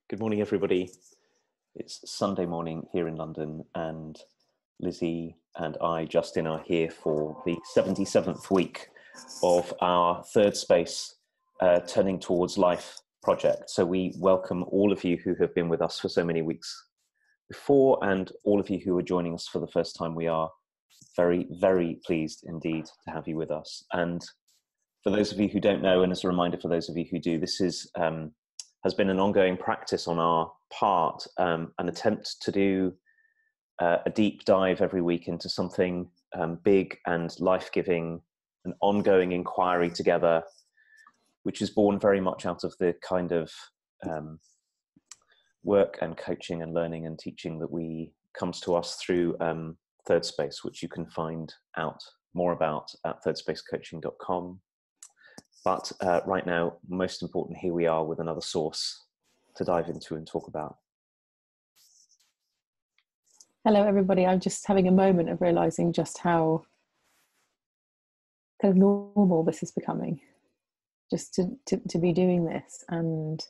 Good morning, everybody. It's Sunday morning here in London, and Lizzie and I, Justin, are here for the 77th week of our Third Space Turning Towards Life project. So we welcome all of you who have been with us for so many weeks before, and all of you who are joining us for the first time. We are very, very pleased indeed to have you with us. And for those of you who don't know, and as a reminder for those of you who do, this is has been an ongoing practice on our part, an attempt to do a deep dive every week into something big and life-giving, an ongoing inquiry together, which is born very much out of the kind of work and coaching and learning and teaching that comes to us through Third Space, which you can find out more about at thirdspacecoaching.com. But right now, most important, here we are with another source to dive into and talk about. Hello, everybody. I'm just having a moment of realizing just how kind of normal this is becoming, just to be doing this. And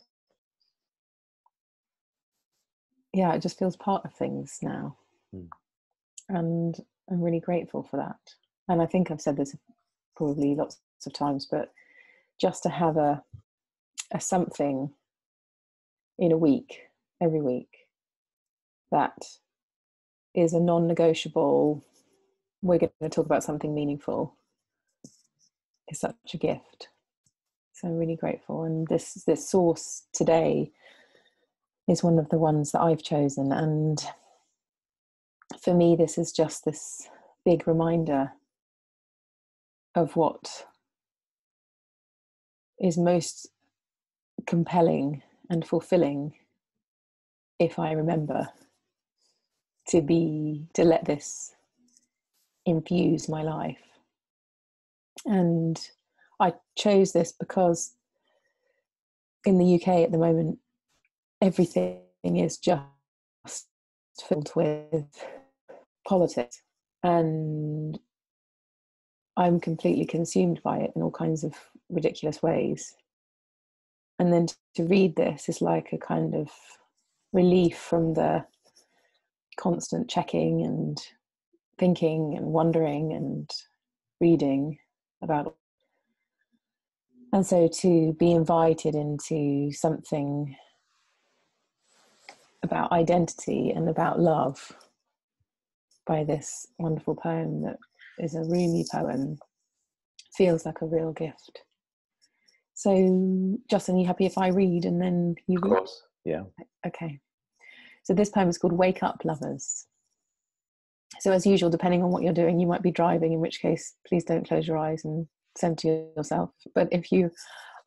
yeah, it just feels part of things now. And I'm really grateful for that. And I think I've said this probably lots of times, but just to have a something in a week, every week, that is a non-negotiable, we're going to talk about something meaningful, is such a gift. So I'm really grateful. And this source today is one of the ones that I've chosen. And for me, this is just this big reminder of what is most compelling and fulfilling if I remember to let this infuse my life. And I chose this because in the UK at the moment, everything is just filled with politics, and I'm completely consumed by it in all kinds of ridiculous ways. And then to read this is like a kind of relief from the constant checking and thinking and wondering and reading about. And so to be invited into something about identity and about love by this wonderful poem that is a Rumi poem feels like a real gift. So, Justin, are you happy if I read and then you read? Of course, yeah. Okay. So this poem is called Wake Up, Lovers. So as usual, depending on what you're doing, you might be driving, in which case, please don't close your eyes and center yourself. But if you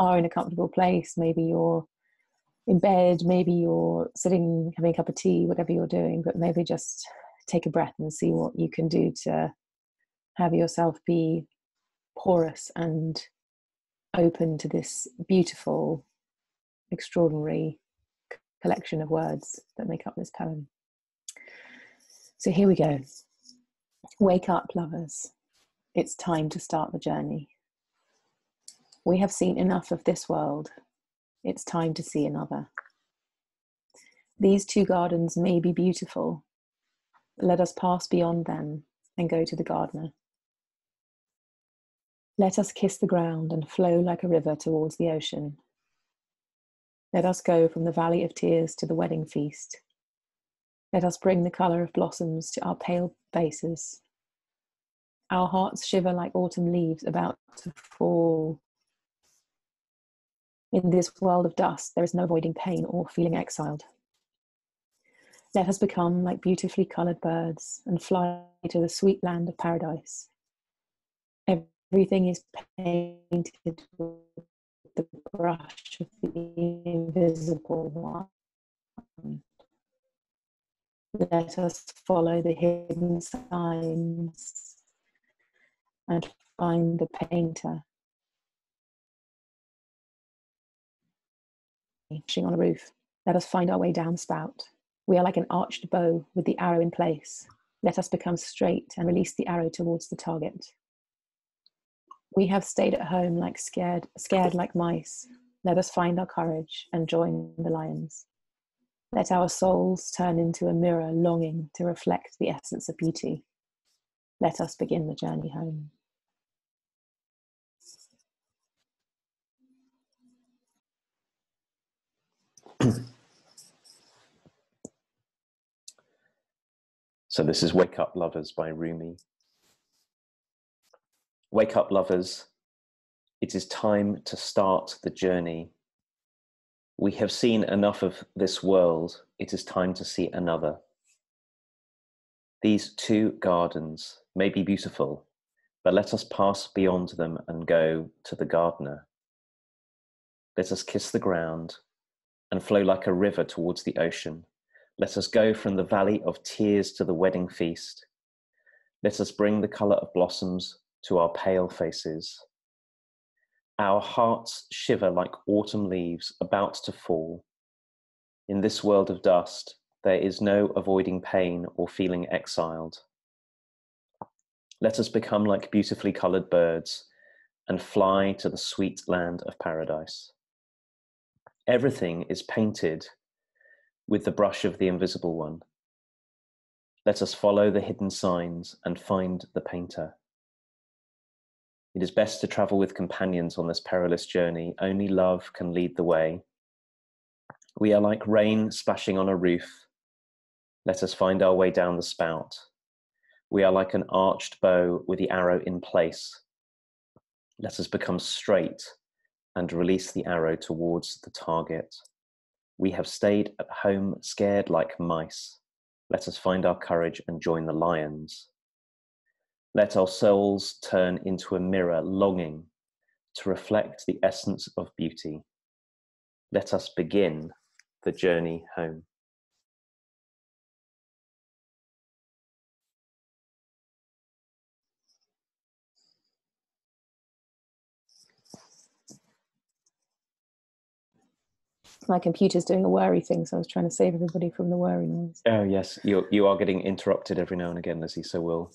are in a comfortable place, maybe you're in bed, maybe you're sitting, having a cup of tea, whatever you're doing, but maybe just take a breath and see what you can do to have yourself be porous and open to this beautiful, extraordinary collection of words that make up this poem. So here we go. Wake up, lovers. It's time to start the journey. We have seen enough of this world. It's time to see another. These two gardens may be beautiful, but let us pass beyond them and go to the gardener. Let us kiss the ground and flow like a river towards the ocean. Let us go from the valley of tears to the wedding feast. Let us bring the colour of blossoms to our pale faces. Our hearts shiver like autumn leaves about to fall. In this world of dust, there is no avoiding pain or feeling exiled. Let us become like beautifully coloured birds and fly to the sweet land of paradise. Everything is painted with the brush of the invisible one. Let us follow the hidden signs and find the painter. On a roof, let us find our way down the spout. We are like an arched bow with the arrow in place. Let us become straight and release the arrow towards the target. We have stayed at home like scared like mice. Let us find our courage and join the lions. Let our souls turn into a mirror longing to reflect the essence of beauty. Let us begin the journey home. So this is Wake Up Lovers by Rumi. Wake up, lovers. It is time to start the journey. We have seen enough of this world. It is time to see another. These two gardens may be beautiful, but let us pass beyond them and go to the gardener. Let us kiss the ground and flow like a river towards the ocean. Let us go from the valley of tears to the wedding feast. Let us bring the colour of blossoms to our pale faces. Our hearts shiver like autumn leaves about to fall. In this world of dust, there is no avoiding pain or feeling exiled. Let us become like beautifully coloured birds and fly to the sweet land of paradise. Everything is painted with the brush of the invisible one. Let us follow the hidden signs and find the painter. It is best to travel with companions on this perilous journey. Only love can lead the way. We are like rain splashing on a roof. Let us find our way down the spout. We are like an arched bow with the arrow in place. Let us become straight and release the arrow towards the target. We have stayed at home scared like mice. Let us find our courage and join the lions. Let our souls turn into a mirror longing to reflect the essence of beauty. Let us begin the journey home. My computer's doing a worry thing, so I was trying to save everybody from the worry noise. Oh yes, you are getting interrupted every now and again, Lizzie, so we'll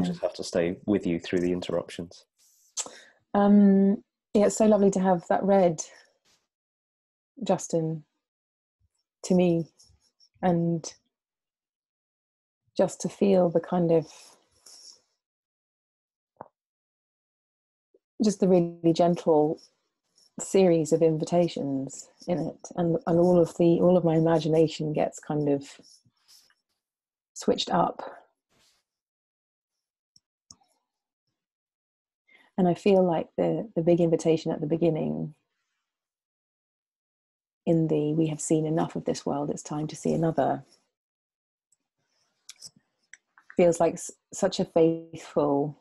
just have to stay with you through the interruptions. Yeah, it's so lovely to have that read, Justin, to me, and just to feel the kind of just the really gentle series of invitations in it, and all of my imagination gets kind of switched up, and I feel like the big invitation at the beginning in the "we have seen enough of this world, it's time to see another" feels like such a faithful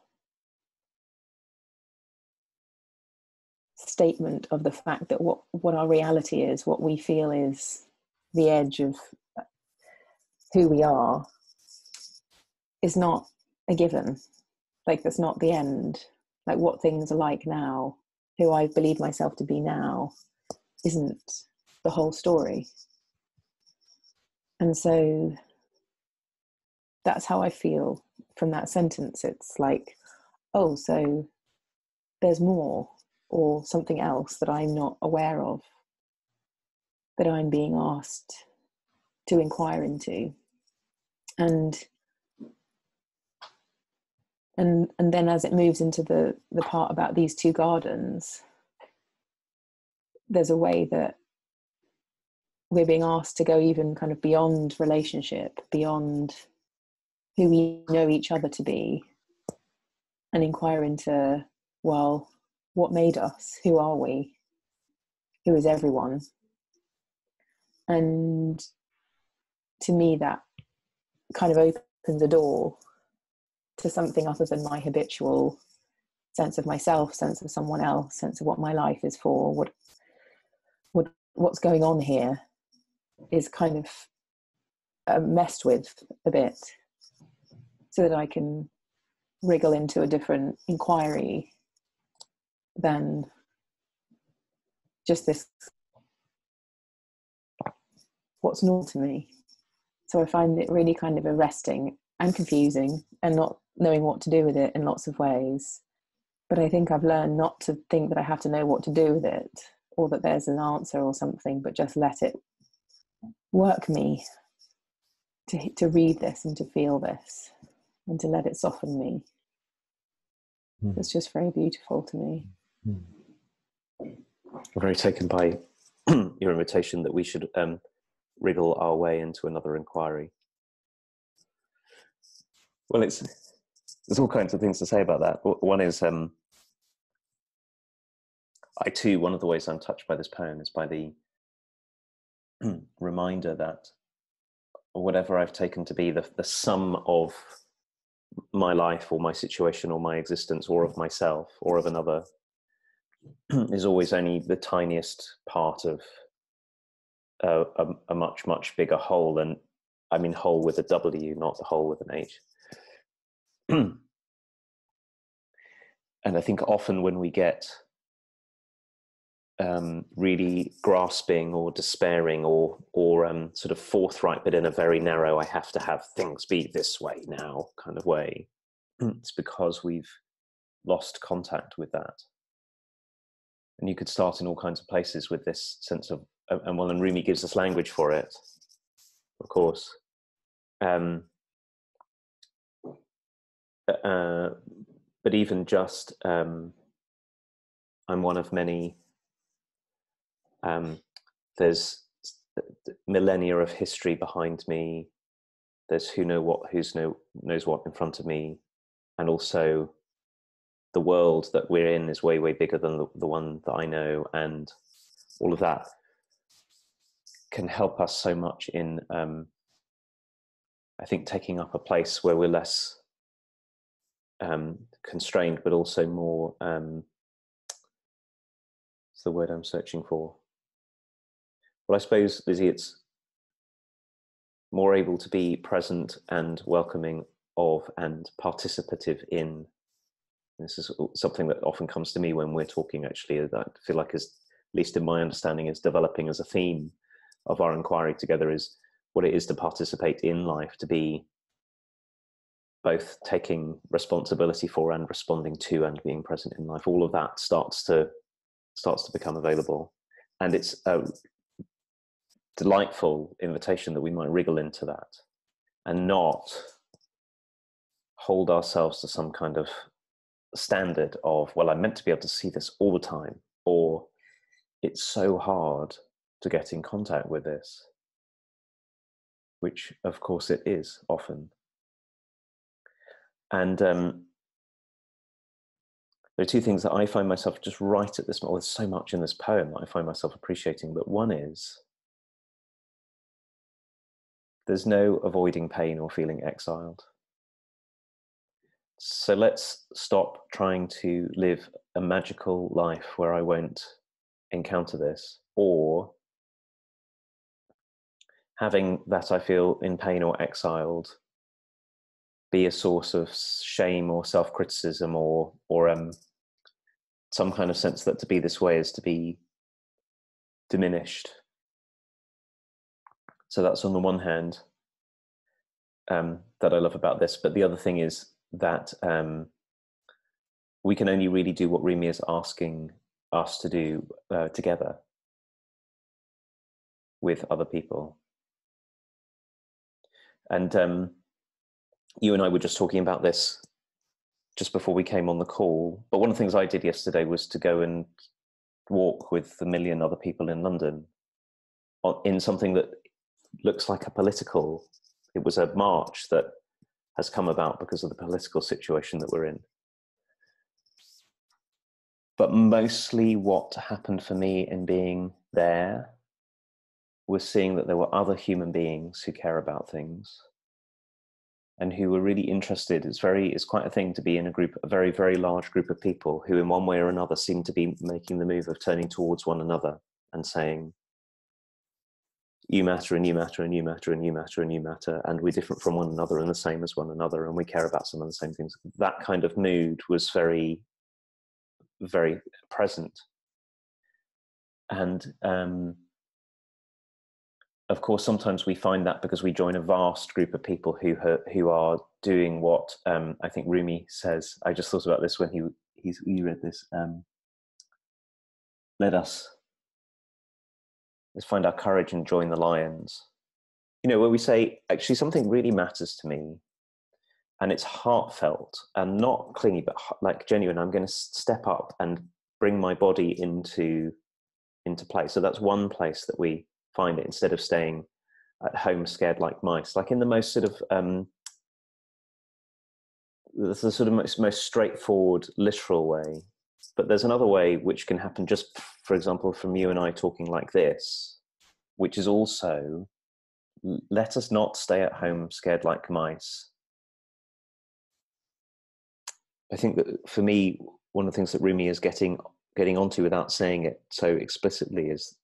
statement of the fact that what our reality is, what we feel is the edge of who we are, is not a given. Like, that's not the end. Like, what things are like now, who I believe myself to be now, isn't the whole story. And so that's how I feel from that sentence. It's like, oh, so there's more, or something else that I'm not aware of, that I'm being asked to inquire into. And then as it moves into the part about these two gardens, there's a way that we're being asked to go even kind of beyond relationship, beyond who we know each other to be, and inquire into, well, what made us? Who are we? Who is everyone? And to me, that kind of opens a door to something other than my habitual sense of myself, sense of someone else, sense of what my life is for, what's going on here is kind of messed with a bit, so that I can wriggle into a different inquiry than just this what's normal to me. So I find it really kind of arresting and confusing, and not knowing what to do with it in lots of ways. But I think I've learned not to think that I have to know what to do with it, or that there's an answer or something, but just let it work me to read this and to feel this and to let it soften me. It's just very beautiful to me. I'm very taken by your invitation that we should wriggle our way into another inquiry. Well, there's all kinds of things to say about that. One is, I too, one of the ways I'm touched by this poem is by the reminder that whatever I've taken to be the sum of my life or my situation or my existence or of myself or of another is always only the tiniest part of a much, much bigger whole. And I mean whole with a W, not the whole with an H. And I think often when we get really grasping or despairing or sort of forthright, but in a very narrow, I have to have things be this way now kind of way, it's because we've lost contact with that. And you could start in all kinds of places with this sense of, and Rumi gives us language for it, of course. But even just, I'm one of many. There's millennia of history behind me. There's who knows what in front of me, and also the world that we're in is way, way bigger than the one that I know, and all of that can help us so much in, I think, taking up a place where we're less constrained, but also more, what's the word I'm searching for? Well, I suppose, Lizzie, it's more able to be present and welcoming of and participative in. This is something that often comes to me when we're talking, actually, that I feel like is, at least in my understanding, is developing as a theme of our inquiry together, is what it is to participate in life, to be both taking responsibility for and responding to and being present in life. All of that starts to become available. And it's a delightful invitation that we might wriggle into that and not hold ourselves to some kind of standard of, well, I'm meant to be able to see this all the time, or it's so hard to get in contact with this, which of course it is often. And there are two things that I find myself just right at this moment. There's so much in this poem that I find myself appreciating, but one is there's no avoiding pain or feeling exiled. So let's stop trying to live a magical life where I won't encounter this, or having that I feel in pain or exiled be a source of shame or self-criticism or some kind of sense that to be this way is to be diminished. So that's on the one hand that I love about this. But the other thing is that we can only really do what Rumi is asking us to do together with other people. And you and I were just talking about this just before we came on the call. But one of the things I did yesterday was to go and walk with a million other people in London in something that looks like a political. It was a march that has come about because of the political situation that we're in. But mostly what happened for me in being there was seeing that there were other human beings who care about things and who were really interested. It's quite a thing to be in a very, very large group of people who in one way or another seem to be making the move of turning towards one another and saying, you matter and you matter and you matter and you matter and you matter, and we're different from one another and the same as one another, and we care about some of the same things. That kind of mood was very, very present. And of course, sometimes we find that because we join a vast group of people who are doing what I think Rumi says. I just thought about this when he read this. Let's find our courage and join the lions. you know, where we say, actually, something really matters to me, and it's heartfelt and not clingy, but like genuine. I'm going to step up and bring my body into play. So that's one place that we find it, instead of staying at home scared like mice, like in the most sort of the sort of most straightforward, literal way. But there's another way which can happen just, for example, from you and I talking like this, which is also, let us not stay at home scared like mice. I think that for me, one of the things that Rumi is getting onto without saying it so explicitly is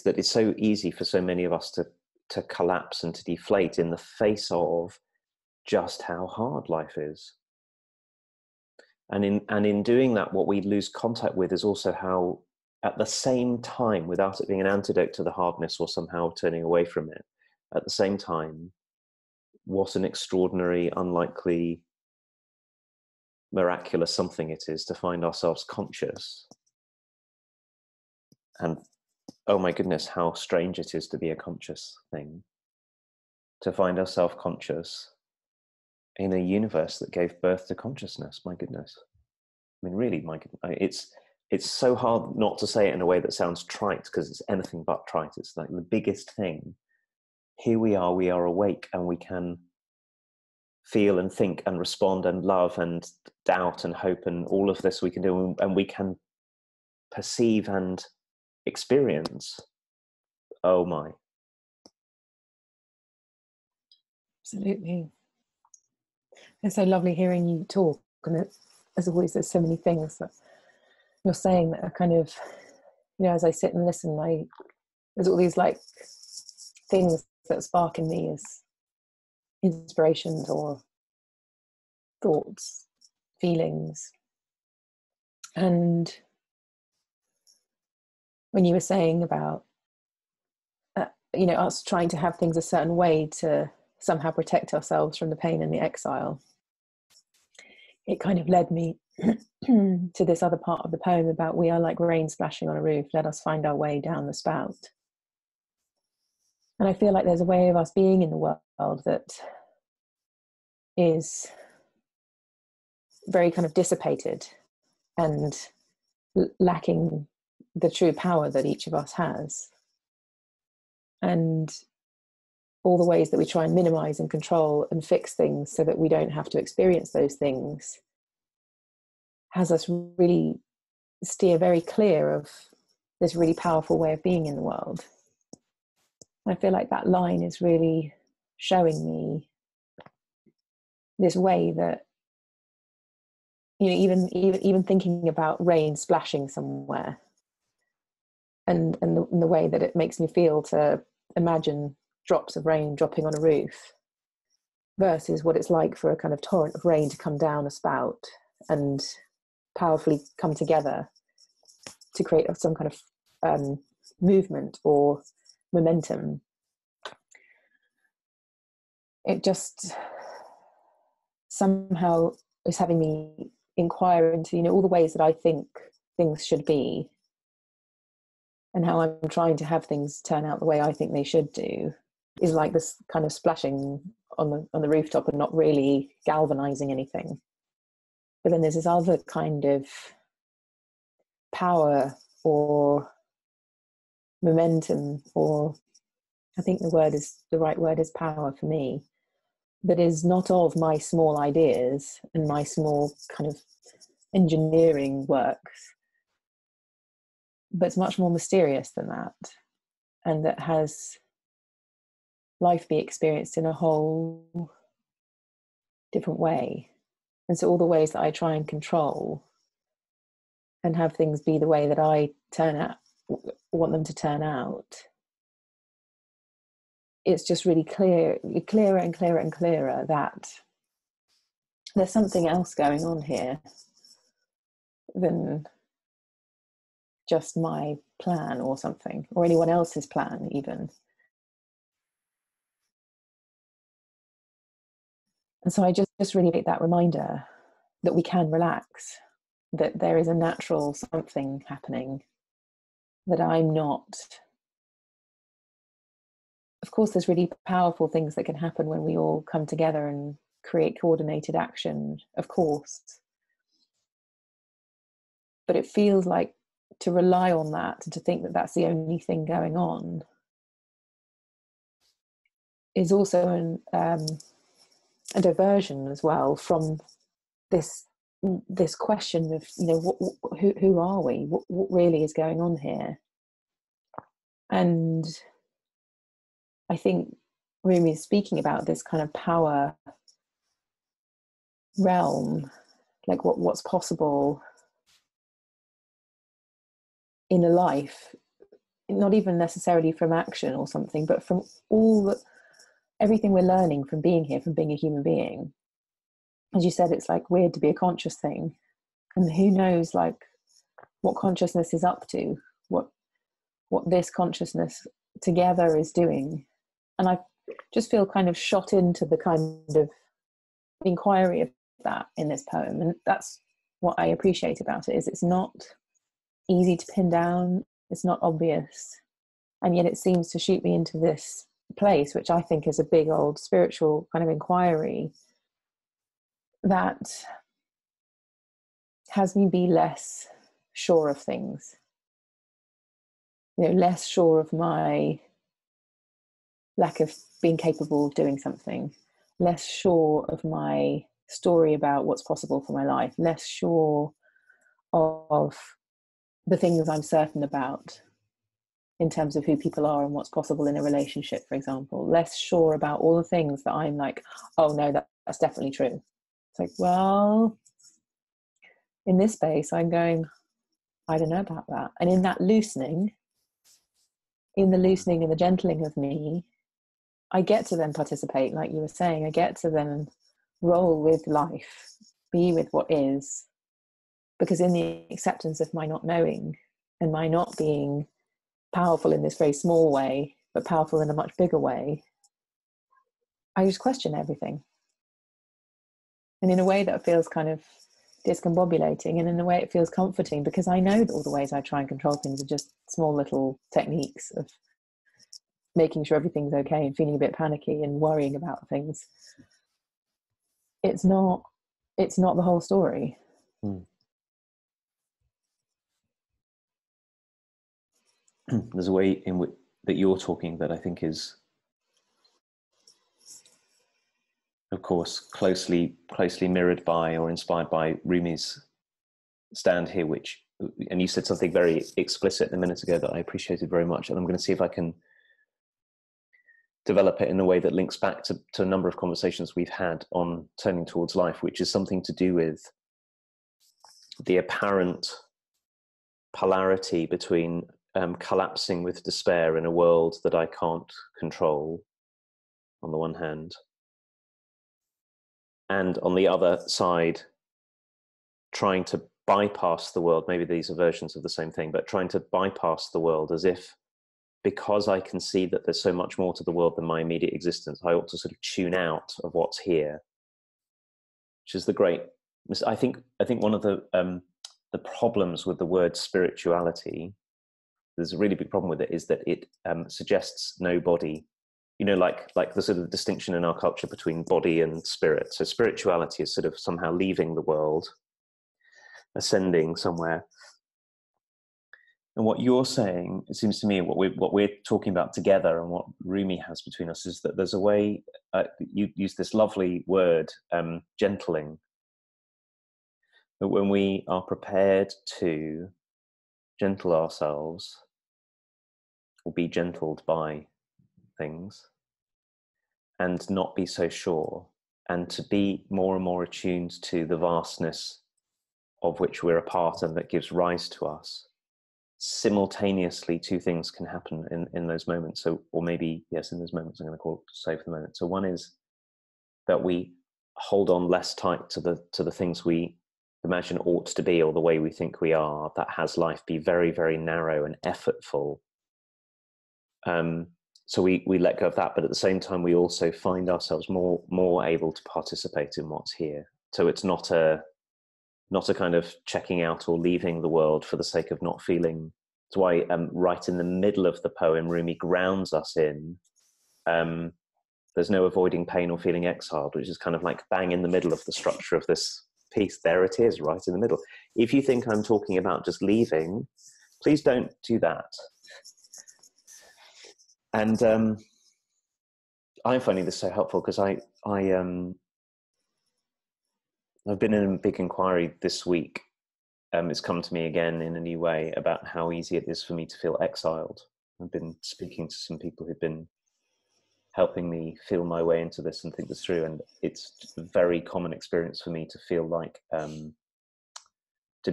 that it's so easy for so many of us to collapse and to deflate in the face of just how hard life is. And in doing that, what we lose contact with is also how, at the same time, without it being an antidote to the hardness or somehow turning away from it, at the same time, what an extraordinary, unlikely, miraculous something it is to find ourselves conscious. And oh my goodness, how strange it is to be a conscious thing, to find ourselves conscious in a universe that gave birth to consciousness. My goodness. I mean, really, my goodness. It's so hard not to say it in a way that sounds trite, because it's anything but trite. It's like the biggest thing. Here we are awake, and we can feel and think and respond and love and doubt and hope, and all of this we can do, and we can perceive and experience. Oh my. Absolutely. It's so lovely hearing you talk, and as always, there's so many things that you're saying that are kind of, you know, as I sit and listen, there's all these like things that spark in me as inspirations or thoughts, feelings. And when you were saying about, you know, us trying to have things a certain way to somehow protect ourselves from the pain and the exile, it kind of led me to this other part of the poem about, we are like rain splashing on a roof, let us find our way down the spout. And I feel like there's a way of us being in the world that is very kind of dissipated and lacking the true power that each of us has. And all the ways that we try and minimize and control and fix things so that we don't have to experience those things has us really steer very clear of this really powerful way of being in the world. I feel like that line is really showing me this way that, you know, even thinking about rain splashing somewhere, and the way that it makes me feel to imagine drops of rain dropping on a roof versus what it's like for a kind of torrent of rain to come down a spout and powerfully come together to create some kind of movement or momentum. It just somehow is having me inquire into, you know, all the ways that I think things should be and how I'm trying to have things turn out the way I think they should do, is like this kind of splashing on the rooftop and not really galvanizing anything. But then there's this other kind of power or momentum, or I think the right word is power for me, that is not of my small ideas and my small kind of engineering works, but it's much more mysterious than that, and that has life be experienced in a whole different way. And so all the ways that I try and control and have things be the way that I want them to turn out, it's just really clearer and clearer and clearer that there's something else going on here than just my plan or something, or anyone else's plan even. And so I just really make that reminder that we can relax, that there is a natural something happening, that I'm not of course, there's really powerful things that can happen when we all come together and create coordinated action, of course. But it feels like to rely on that and to think that that's the only thing going on is also a diversion as well from this question of, you know, who are we? What really is going on here? And I think Rumi is speaking about this kind of power realm, like what's possible in a life, not even necessarily from action or something, but from everything we're learning from being here, from being a human being. As you said, it's like weird to be a conscious thing, and who knows like what consciousness is up to, what this consciousness together is doing. And I just feel kind of shot into the kind of inquiry of that in this poem, and that's what I appreciate about it, is it's not easy to pin down, it's not obvious, and yet it seems to shoot me into this place, which I think is a big old spiritual kind of inquiry that has me be less sure of things, you know, less sure of my lack of being capable of doing something, less sure of my story about what's possible for my life, less sure of the things I'm certain about in terms of who people are and what's possible in a relationship, for example, less sure about all the things that I'm like, oh no, that's definitely true. It's like, well, in this space, I'm going, I don't know about that. And in that loosening, in the loosening and the gentling of me, I get to then participate, like you were saying, I get to then roll with life, be with what is, because in the acceptance of my not knowing and my not being powerful in this very small way, but powerful in a much bigger way, I just question everything. And in a way that feels kind of discombobulating, and in a way it feels comforting, because I know that all the ways I try and control things are just small little techniques of making sure everything's okay and feeling a bit panicky and worrying about things. It's not the whole story. There's a way in which that you're talking that I think is, of course, closely mirrored by or inspired by Rumi's stand here, which, and you said something very explicit a minute ago that I appreciated very much, and I'm going to see if I can develop it in a way that links back to a number of conversations we've had on turning towards life, which is something to do with the apparent polarity between collapsing with despair in a world that I can't control, on the one hand, and on the other side, trying to bypass the world. Maybe these are versions of the same thing, but trying to bypass the world as if, because I can see that there's so much more to the world than my immediate existence, I ought to sort of tune out of what's here, which is the great. I think one of the problems with the word spirituality, there's a really big problem with it, is that it suggests no body. You know, like the sort of distinction in our culture between body and spirit. So spirituality is sort of somehow leaving the world, ascending somewhere. And what you're saying, it seems to me, what we're talking about together, and what Rumi has between us, is that there's a way. You use this lovely word, gentling. That when we are prepared to gentle ourselves, or be gentled by things, and not be so sure, and to be more and more attuned to the vastness of which we're a part and that gives rise to us, simultaneously two things can happen in those moments. So, or maybe, yes, in those moments, I'm going to say for the moment. So one is that we hold on less tight to the things we imagine ought to be, or the way we think we are, that has life be very, very narrow and effortful. So we let go of that, but at the same time, we also find ourselves more able to participate in what's here. So it's not a kind of checking out or leaving the world for the sake of not feeling. That's why right in the middle of the poem, Rumi grounds us in there's no avoiding pain or feeling exiled, which is kind of like bang in the middle of the structure of this piece. There it is, right in the middle. If you think I'm talking about just leaving, please don't do that. And I'm finding this so helpful because I've been in a big inquiry this week. It's come to me again in a new way about how easy it is for me to feel exiled. I've been speaking to some people who've been helping me feel my way into this and think this through. And it's a very common experience for me to feel like, to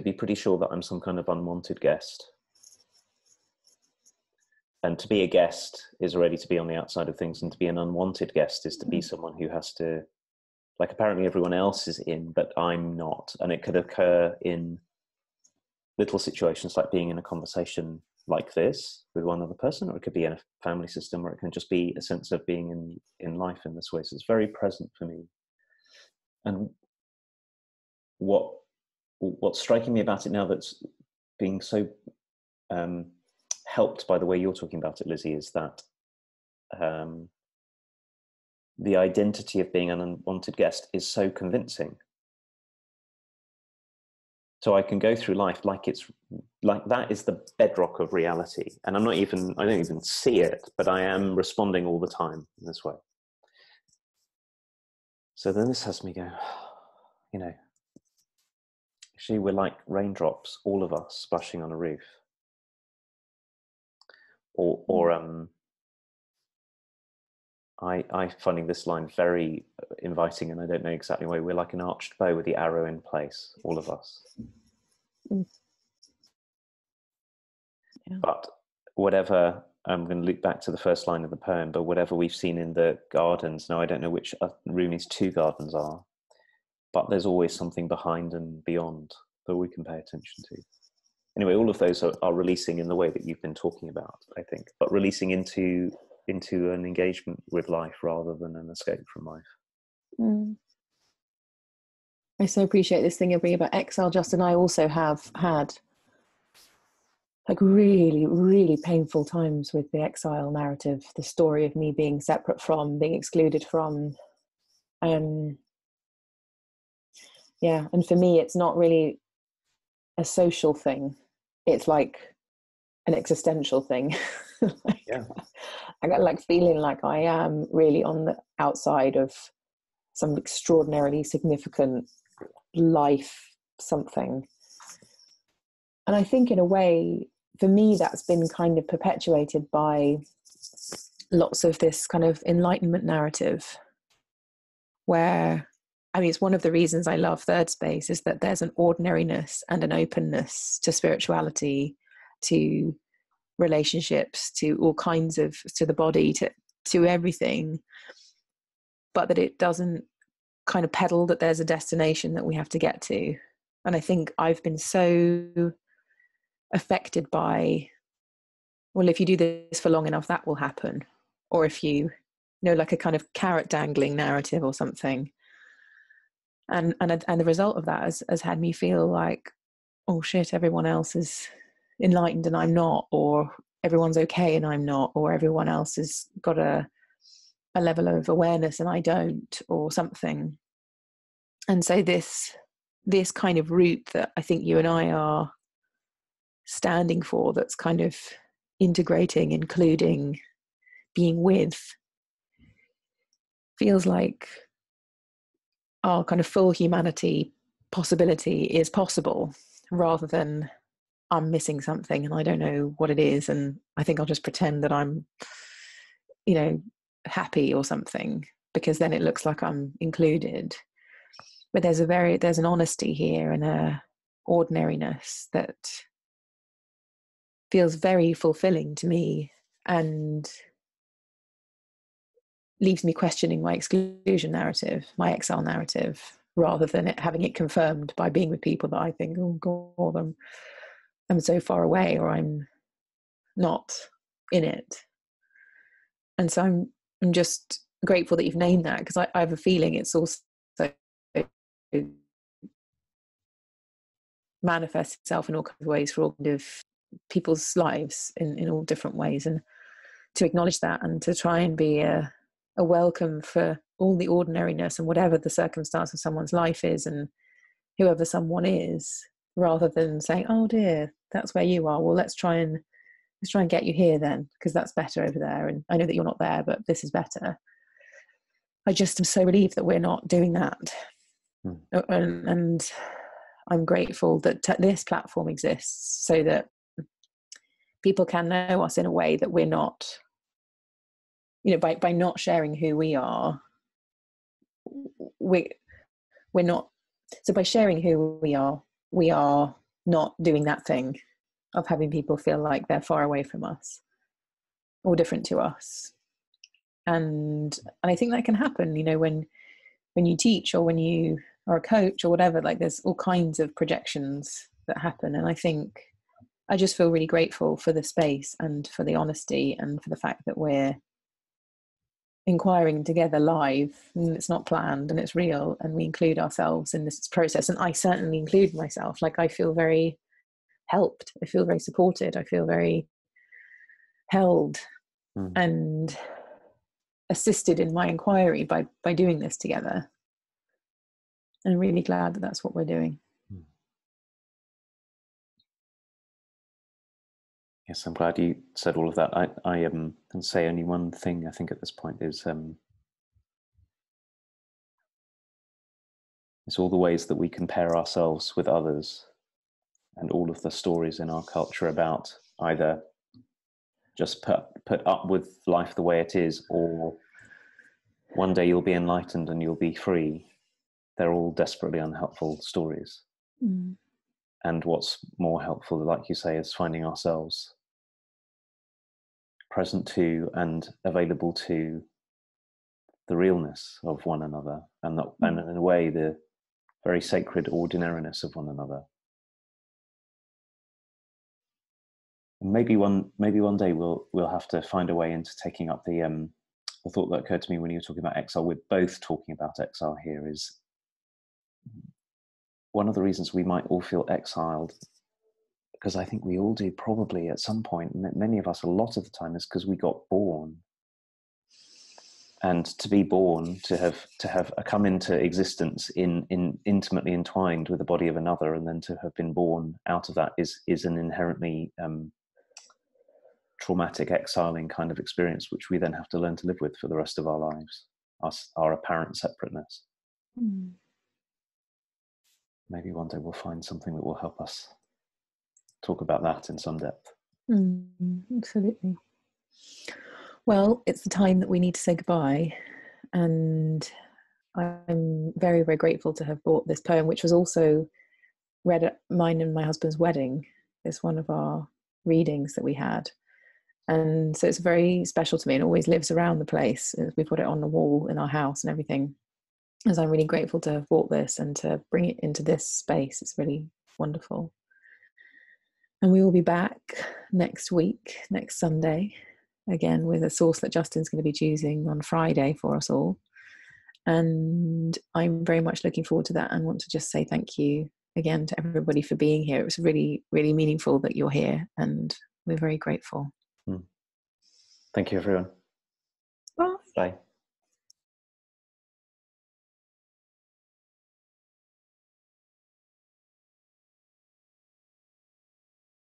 be pretty sure that I'm some kind of unwanted guest. And to be a guest is already to be on the outside of things, and to be an unwanted guest is to be someone who has to, like, apparently everyone else is in, but I'm not. And it could occur in little situations like being in a conversation like this with one other person, or it could be in a family system, or it can just be a sense of being in life in this way. So it's very present for me. And what's striking me about it now, that's being so helped by the way you're talking about it, Lizzie, is that the identity of being an unwanted guest is so convincing. So I can go through life like it's like that is the bedrock of reality. And I don't even see it, but I am responding all the time in this way. So then this has me go, actually we're like raindrops, all of us splashing on a roof. I finding this line very inviting, and I don't know exactly why. We're like an arched bow with the arrow in place, all of us. Yeah. But whatever, I'm going to loop back to the first line of the poem, but whatever we've seen in the gardens, now I don't know which Rumi's 2 gardens are, but there's always something behind and beyond that we can pay attention to. Anyway, all of those are releasing in the way that you've been talking about, I think, but releasing into an engagement with life rather than an escape from life. I so appreciate this thing you're bringing about exile. Justin, I also have had like really, really painful times with the exile narrative, the story of me being separate from, being excluded from. Yeah, and for me, it's not really a social thing. It's like an existential thing. I got like feeling like I am really on the outside of some extraordinarily significant life something. And I think in a way, for me, that's been kind of perpetuated by lots of this kind of enlightenment narrative where, I mean, it's one of the reasons I love Third Space is that there's an ordinariness and an openness to spirituality, to relationships, to all kinds of, to the body, to everything, but that it doesn't kind of peddle that there's a destination that we have to get to. And I think I've been so affected by, well, if you do this for long enough, that will happen. Or if you know, like a kind of carrot dangling narrative or something. And the result of that has had me feel like, oh shit, everyone else is enlightened and I'm not, or everyone's okay and I'm not, or everyone else has got a level of awareness and I don't, or something. And so this kind of route that I think you and I are standing for, that's kind of integrating, including, being with, feels like our kind of full humanity possibility is possible, rather than I'm missing something and I don't know what it is, and I think I'll just pretend that I'm, happy or something, because then it looks like I'm included. But there's an honesty here and a ordinariness that feels very fulfilling to me and leaves me questioning my exclusion narrative, my exile narrative, rather than having it confirmed by being with people that I think, oh God, I'm so far away, or I'm not in it. And so I'm just grateful that you've named that, because I have a feeling it's also manifests itself in all kinds of ways for all kind of people's lives in all different ways. And to acknowledge that and to try and be a welcome for all the ordinariness and whatever the circumstance of someone's life is and whoever someone is, rather than saying, oh dear, that's where you are, well let's try and get you here then, because that's better over there, and I know that you're not there, but this is better. I just am so relieved that we're not doing that. And I'm grateful that this platform exists so that people can know us in a way that we're not, by not sharing who we are, we're not. So by sharing who we are not doing that thing of having people feel like they're far away from us or different to us. And I think that can happen, when you teach or when you are a coach or whatever, like there's all kinds of projections that happen. And I think I just feel really grateful for the space and for the honesty and for the fact that we're inquiring together live, and it's not planned and it's real, and we include ourselves in this process. And I certainly include myself. Like I feel very helped, I feel very supported, I feel very held and assisted in my inquiry by doing this together. And I'm really glad that that's what we're doing. Yes, I'm glad you said all of that. I can say only one thing I think at this point is it's all the ways that we compare ourselves with others and all of the stories in our culture about either just put up with life the way it is, or one day you'll be enlightened and you'll be free. They're all desperately unhelpful stories. And what's more helpful, like you say, is finding ourselves present to and available to the realness of one another, and in a way the very sacred ordinariness of one another. Maybe one day we'll have to find a way into taking up the thought that occurred to me when you were talking about exile. We're both talking about exile here. Is one of the reasons we might all feel exiled, because I think we all do probably at some point, many of us a lot of the time, is because we got born. And to be born, to have come into existence in intimately entwined with the body of another, and then to have been born out of that is an inherently traumatic, exiling kind of experience, which we then have to learn to live with for the rest of our lives, our apparent separateness. Maybe one day we'll find something that will help us talk about that in some depth. Absolutely. Well, it's the time that we need to say goodbye, and I'm very, very grateful to have brought this poem, which was also read at mine and my husband's wedding. It's one of our readings that we had, and so it's very special to me and always lives around the place. We've got it on the wall in our house and everything, as I'm really grateful to have brought this and to bring it into this space. It's really wonderful. And we will be back next week, next Sunday, again with a source that Justin's going to be choosing on Friday for us all. And I'm very much looking forward to that, and want to just say thank you again to everybody for being here. It was really, really meaningful that you're here, and we're very grateful. Thank you, everyone. Bye. Bye.